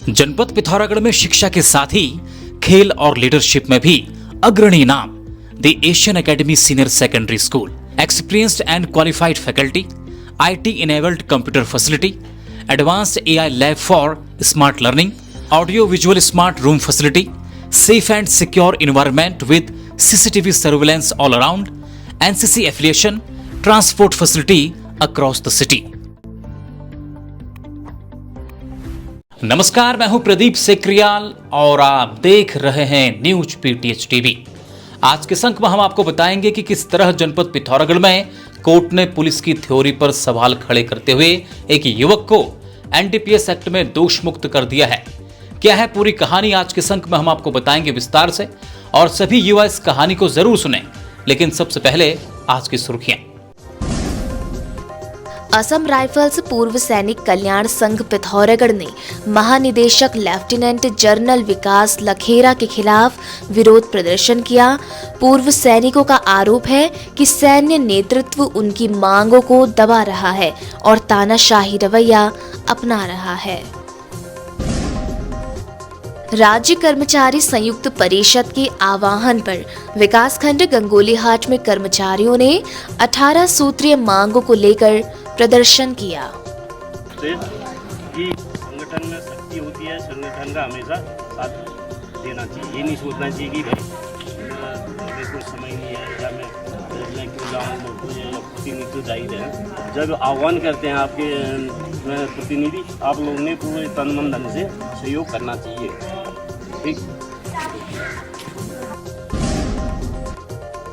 जनपद पिथौरागढ़ में शिक्षा के साथ ही खेल और लीडरशिप में भी अग्रणी नाम the Asian academy senior secondary school. Experienced and qualified faculty, IT enabled computer facility, advanced AI lab for smart learning, audio visual smart room facility, safe and secure environment with CCTV surveillance all around, NCC affiliation, transport facility across the city। नमस्कार, मैं हूं प्रदीप सेक्रियाल और आप देख रहे हैं news PTH TV। आज के अंक में हम आपको बताएंगे कि किस तरह जनपद पिथौरागढ़ में कोर्ट ने पुलिस की थ्योरी पर सवाल खड़े करते हुए एक युवक को NDPS एक्ट में दोष मुक्त कर दिया है। क्या है पूरी कहानी, आज के अंक में हम आपको बताएंगे विस्तार से, और सभी युवा इस कहानी को जरूर सुने। लेकिन सबसे पहले आज की सुर्खियां। असम राइफल्स पूर्व सैनिक कल्याण संघ पिथौरागढ़ ने महानिदेशक लेफ्टिनेंट जनरल विकास लखेरा के खिलाफ विरोध प्रदर्शन किया। पूर्व सैनिकों का आरोप है कि सैन्य नेतृत्व उनकी मांगों को दबा रहा है और तानाशाही रवैया अपना रहा है। राज्य कर्मचारी संयुक्त परिषद के आह्वान पर विकासखंड गंगोलीहाट में कर्मचारियों ने 18 सूत्रीय मांगों को लेकर प्रदर्शन किया। संगठन में शक्ति होती है, संगठन का हमेशा साथ देना चाहिए। ये नहीं सोचना चाहिए कि भाई मेरे को समय नहीं है या मैं क्यों जाऊँ, प्रतिनिधि जाहिर है। जब आह्वान करते हैं आपके प्रतिनिधि, आप लोगों ने पूरे तन मन धन से सहयोग करना चाहिए। ठीक।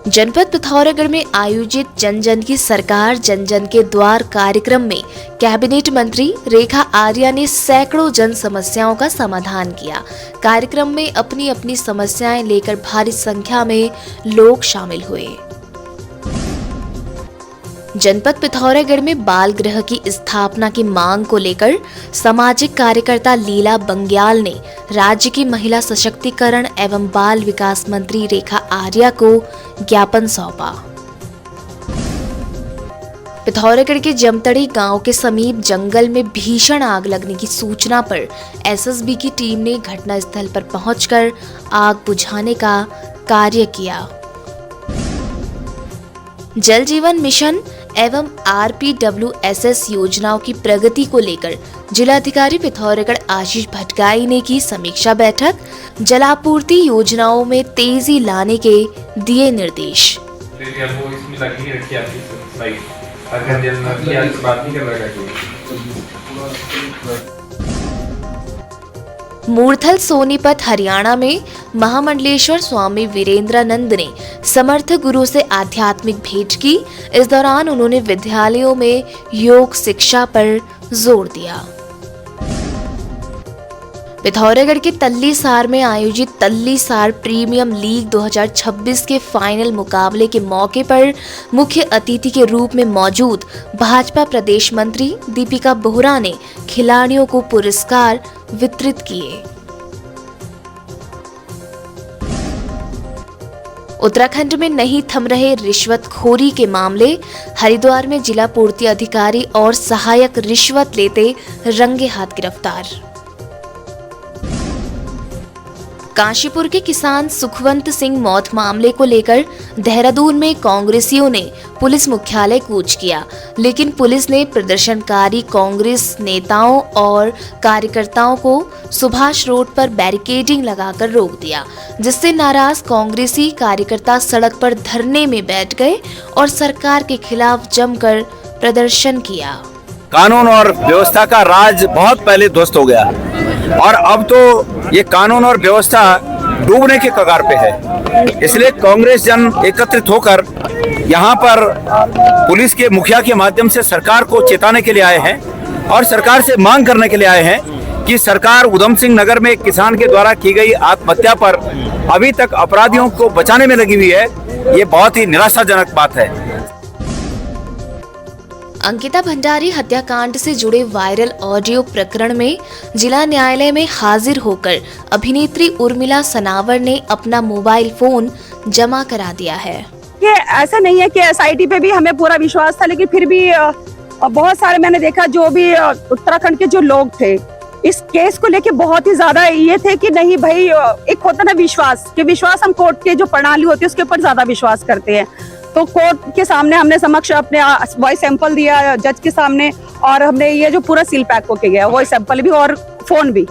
जनपद पिथौरागढ़ में आयोजित जन जन की सरकार जन जन के द्वार कार्यक्रम में कैबिनेट मंत्री रेखा आर्या ने सैकड़ों जन समस्याओं का समाधान किया। कार्यक्रम में अपनी अपनी समस्याएं लेकर भारी संख्या में लोग शामिल हुए। जनपद पिथौरागढ़ में बाल गृह की स्थापना की मांग को लेकर सामाजिक कार्यकर्ता लीला बंग्याल ने राज्य की महिला सशक्तिकरण एवं बाल विकास मंत्री रेखा आर्या को ज्ञापन सौंपा। पिथौरागढ़ के जमतड़ी गांव के समीप जंगल में भीषण आग लगने की सूचना पर SSB की टीम ने घटनास्थल पर पहुंचकर आग बुझाने का कार्य किया। जल जीवन मिशन एवं RPWSS योजनाओं की प्रगति को लेकर जिलाधिकारी पिथौरागढ़ आशीष भटगाई ने की समीक्षा बैठक। जलापूर्ति योजनाओं में तेजी लाने के दिए निर्देश। मूर्थल सोनीपत हरियाणा में महामंडलेश्वर स्वामी वीरेंद्रानंद ने समर्थ गुरु से आध्यात्मिक भेंट की। इस दौरान उन्होंने विद्यालयों में योग शिक्षा पर जोर दिया। पिथौरागढ़ के तल्लीसार में आयोजित तल्लीसार प्रीमियम लीग 2026 के फाइनल मुकाबले के मौके पर मुख्य अतिथि के रूप में मौजूद भाजपा प्रदेश मंत्री दीपिका बोहरा ने खिलाड़ियों को पुरस्कार वितरित किए। उत्तराखंड में नहीं थम रहे रिश्वतखोरी के मामले। हरिद्वार में जिला पूर्ति अधिकारी और सहायक रिश्वत लेते रंगे हाथ गिरफ्तार। काशीपुर के किसान सुखवंत सिंह मौत मामले को लेकर देहरादून में कांग्रेसियों ने पुलिस मुख्यालय कूच किया, लेकिन पुलिस ने प्रदर्शनकारी कांग्रेस नेताओं और कार्यकर्ताओं को सुभाष रोड पर बैरिकेडिंग लगाकर रोक दिया, जिससे नाराज कांग्रेसी कार्यकर्ता सड़क पर धरने में बैठ गए और सरकार के खिलाफ जमकर प्रदर्शन किया। कानून और व्यवस्था का राज बहुत पहले ध्वस्त हो गया और अब तो ये कानून और व्यवस्था डूबने के कगार पे है। इसलिए कांग्रेस जन एकत्रित होकर यहाँ पर पुलिस के मुखिया के माध्यम से सरकार को चेताने के लिए आए हैं और सरकार से मांग करने के लिए आए हैं कि सरकार उधम सिंह नगर में एक किसान के द्वारा की गई आत्महत्या पर अभी तक अपराधियों को बचाने में लगी हुई है। ये बहुत ही निराशाजनक बात है। अंकिता भंडारी हत्याकांड से जुड़े वायरल ऑडियो प्रकरण में जिला न्यायालय में हाजिर होकर अभिनेत्री उर्मिला सनावर ने अपना मोबाइल फोन जमा करा दिया है। ये ऐसा नहीं है कि SIT पे भी हमें पूरा विश्वास था, लेकिन फिर भी बहुत सारे मैंने देखा जो भी उत्तराखंड के जो लोग थे इस केस को लेके बहुत ही ज्यादा ये थे कि नहीं भाई, एक होता ना विश्वास, कि विश्वास हम कोर्ट के जो प्रणाली होती है उसके ऊपर ज्यादा विश्वास करते हैं। तो कोर्ट के सामने हमने समक्ष अपने वॉइस सैंपल दिया जज के सामने, और हमने ये जो पूरा सील पैक होके गया वॉइस सैंपल भी और फोन भी।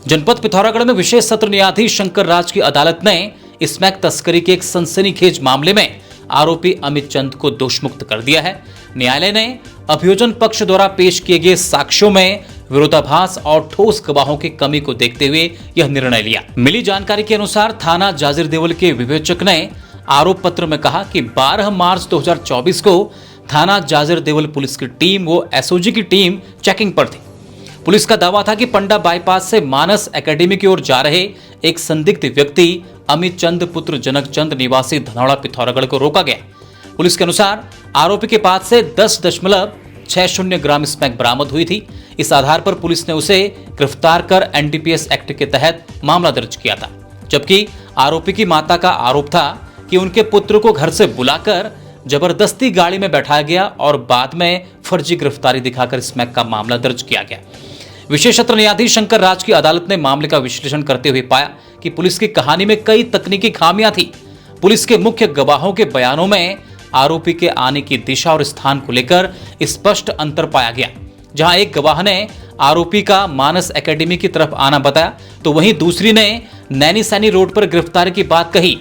जनपद पिथौरागढ़ में विशेष सत्र न्यायाधीश शंकर राज की अदालत ने स्मैक तस्करी के एक सनसनीखेज मामले में आरोपी अमित चंद को दोषमुक्त कर दिया है। न्यायालय ने अभियोजन पक्ष द्वारा पेश किए गए साक्ष्यों में विरोधाभास और ठोस गवाहों की कमी को देखते हुए यह निर्णय लिया। मिली जानकारी के अनुसार थाना जाजिर देवल के विवेचक ने आरोप पत्र में कहा कि 12 मार्च 2024 को थाना जाजिर देवल पुलिस की टीम व एसओजी की टीम चेकिंग पर थी। पुलिस का दावा था कि पंडा बाईपास से मानस एकेडमी की ओर जा रहे एक संदिग्ध व्यक्ति अमित चंद पुत्र जनक चंद निवासी धनौड़ा पिथौरागढ़ को रोका गया। पुलिस के अनुसार आरोपी के पास से 10.60 ग्राम स्मैक बरामद हुई थी। इस आधार पर पुलिस ने उसे गिरफ्तार कर एनडीपीएस एक्ट के तहत मामला दर्ज किया था। जबकि आरोपी की माता का आरोप था कि उनके पुत्र को घर से बुलाकर जबरदस्ती गाड़ी में बैठाया गया और बाद में फर्जी गिरफ्तारी दिखाकर स्मैक का मामला दर्ज किया गया। विशेष सत्र न्यायाधीश शंकर राज की अदालत ने मामले का विश्लेषण करते हुए पाया कि पुलिस की कहानी में कई तकनीकी खामियां थी। पुलिस के मुख्य गवाहों के बयानों में आरोपी के आने की दिशा और स्थान को लेकर स्पष्ट अंतर पाया गया। जहां एक गवाह ने आरोपी का मानस एकेडमी की तरफ आना बताया, तो वहीं दूसरी ने नैनी सैनी रोड पर गिरफ्तारी की बात कही।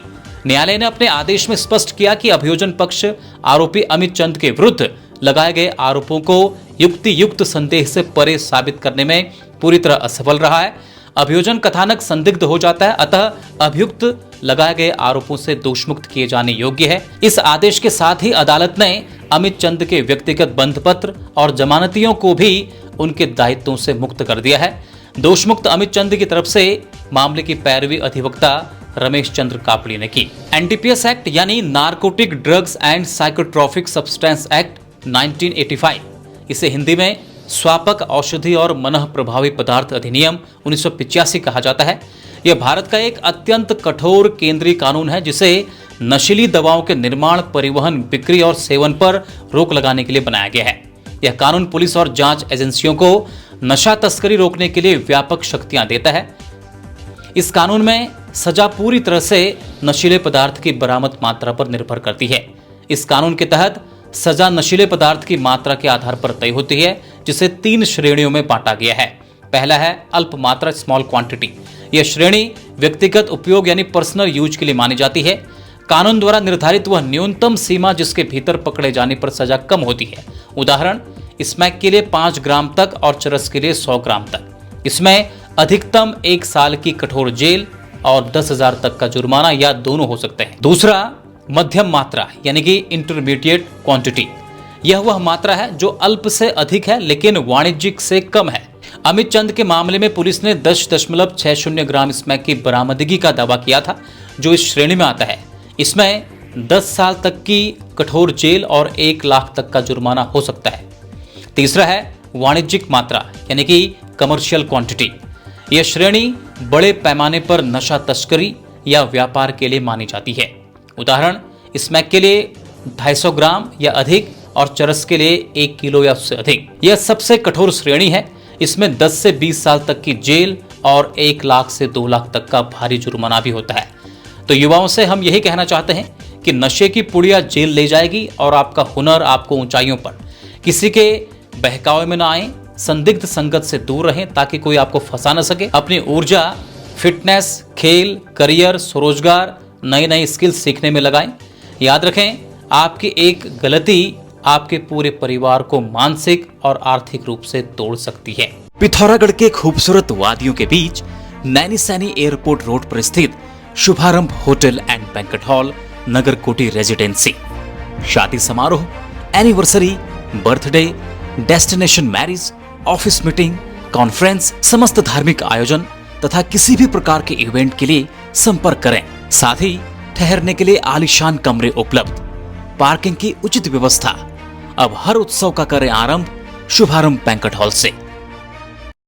न्यायालय ने अपने आदेश में स्पष्ट किया कि अभियोजन पक्ष आरोपी अमित चंद के विरुद्ध लगाए गए आरोपों को युक्तियुक्त संदेह से परे साबित करने में पूरी तरह असफल रहा है। अभियोजन कथानक संदिग्ध हो जाता है, अतः अभियुक्त लगाए गए आरोपों से दोषमुक्त किए जाने योग्य है। इस आदेश के साथ ही अदालत ने अमित चंद के व्यक्तिगत बंध पत्र और जमानतियों को भी उनके दायित्वों से मुक्त कर दिया है। दोषमुक्त अमित चंद की तरफ से मामले की पैरवी अधिवक्ता रमेश चंद्र कापड़ी ने की। एनडीपीएस एक्ट यानी narcotic drugs and psychotropic substance act 1985, इसे हिंदी में स्वापक औषधि और मनः प्रभावी पदार्थ अधिनियम 1985 कहा जाता है। यह भारत का एक अत्यंत कठोर केंद्रीय कानून है जिसे नशीली दवाओं के निर्माण, परिवहन, बिक्री और सेवन पर रोक लगाने के लिए बनाया गया है। यह कानून पुलिस और जांच एजेंसियों को नशा तस्करी रोकने के लिए व्यापक शक्तियां देता है। इस कानून में सजा पूरी तरह से नशीले पदार्थ की बरामद मात्रा पर निर्भर करती है। इस कानून के तहत सजा नशीले पदार्थ की मात्रा के आधार पर तय होती है, जिसे 3 श्रेणियों में बांटा गया है। पहला है अल्प मात्रा, स्मॉल क्वांटिटी। यह श्रेणी व्यक्तिगत उपयोग यानी पर्सनल यूज के लिए मानी जाती है। कानून द्वारा निर्धारित वह न्यूनतम सीमा जिसके भीतर पकड़े जाने पर सजा कम होती है। उदाहरण, स्मैक के लिए 5 ग्राम तक और चरस के लिए 100 ग्राम तक। इसमें अधिकतम 1 साल की कठोर जेल और 10,000 तक का जुर्माना या दोनों हो सकते हैं। दूसरा, मध्यम मात्रा यानी कि इंटरमीडिएट क्वांटिटी। यह वह मात्रा है जो अल्प से अधिक है लेकिन वाणिज्यिक से कम है। अमित चंद के मामले में पुलिस ने 10.60 ग्राम स्मैक की बरामदगी का दावा किया था, जो इस श्रेणी में आता है। इसमें 10 साल तक की कठोर जेल और 1 लाख तक का जुर्माना हो सकता है। तीसरा है वाणिज्यिक मात्रा यानी कि कमर्शियल क्वांटिटी। यह श्रेणी बड़े पैमाने पर नशा तस्करी या व्यापार के लिए मानी जाती है। उदाहरण, स्मैक के लिए 250 ग्राम या अधिक और चरस के लिए 1 किलो या उससे अधिक। यह सबसे कठोर श्रेणी है। इसमें 10 से 20 साल तक की जेल और 1 लाख से 2 लाख तक का भारी जुर्माना भी होता है। तो युवाओं से हम यही कहना चाहते हैं कि नशे की पुड़िया जेल ले जाएगी और आपका हुनर आपको ऊंचाइयों पर। किसी के बहकावे में ना आए, संदिग्ध संगत से दूर रहें ताकि कोई आपको फंसा न सके। अपनी ऊर्जा फिटनेस, खेल, करियर, स्वरोजगार, नई नई स्किल्स सीखने में लगाएं। याद रखें, आपकी एक गलती आपके पूरे परिवार को मानसिक और आर्थिक रूप से तोड़ सकती है। पिथौरागढ़ के खूबसूरत वादियों के बीच नैनी सैनी एयरपोर्ट रोड पर स्थित शुभारंभ hotel and banquet hall, Nagarkoti residency. शादी समारोह, anniversary, birthday, destination marriage, office meeting, conference, समस्त धार्मिक आयोजन तथा किसी भी प्रकार के इवेंट के लिए संपर्क करें। साथ ही ठहरने के लिए आलीशान कमरे उपलब्ध, पार्किंग की उचित व्यवस्था। अब हर उत्सव का करें आरंभ शुभारंभ बैंक्वेट हॉल से।